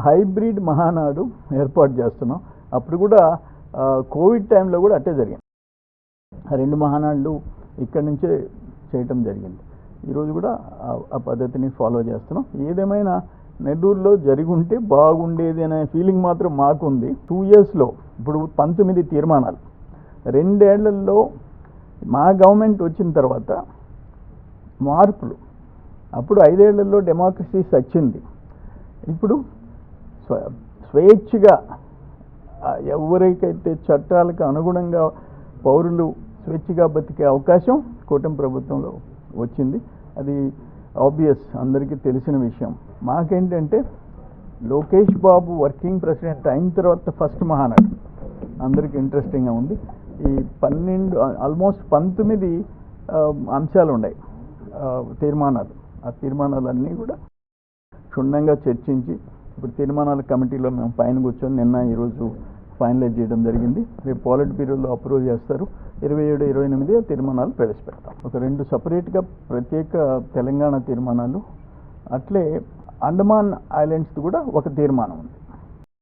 Hybrid Mahanadu ఏర్పాటు చేస్తున్నాం. అప్పుడు కూడా కోవిడ్ టైంలో కూడా అట్టే జరిగింది. ఆ 2 మహానాడులు ఇక్కడి నుంచే చేయటం జరిగింది. ఈరోజు కూడా ఆ పద్ధతిని ఫాలో చేస్తున్నాం. ఏదేమైనా నెల్లూరులో జరిగుంటే బాగుండేది అనే ఫీలింగ్ మాత్రం మాకుంది. 2 ఇయర్స్లో ఇప్పుడు 19 తీర్మానాలు, 2 ఏళ్లలో మా గవర్నమెంట్ వచ్చిన తర్వాత మార్పులు. అప్పుడు 5 ఏళ్లలో డెమోక్రసీ సచ్చింది. ఇప్పుడు స్వేచ్ఛగా ఎవరికైతే చట్టాలకు అనుగుణంగా పౌరులు స్వేచ్ఛగా బతికే అవకాశం కూటమి ప్రభుత్వంలో వచ్చింది. అది ఆబ్వియస్, అందరికీ తెలిసిన విషయం. మాకేంటంటే లోకేష్ బాబు వర్కింగ్ ప్రెసిడెంట్ అయిన తర్వాత ఫస్ట్ మహానాడు అందరికీ ఇంట్రెస్టింగ్గా ఉంది. ఈ 19 అంశాలు ఉన్నాయి, తీర్మానాలు. ఆ తీర్మానాలన్నీ కూడా క్షుణ్ణంగా చర్చించి ఇప్పుడు తీర్మానాల కమిటీలో మేము పైన కూర్చొని నిన్న ఈరోజు ఫైనలైజ్ చేయడం జరిగింది. రేపు పాలిట్ బ్యూరోలో అప్రూవ్ చేస్తారు. 27, 28 తీర్మానాలు ప్రవేశపెడతాం. ఒక 2 సపరేట్గా ప్రత్యేక తెలంగాణ తీర్మానాలు, అట్లే అండమాన్ ఐలాండ్స్ కూడా ఒక తీర్మానం ఉంది.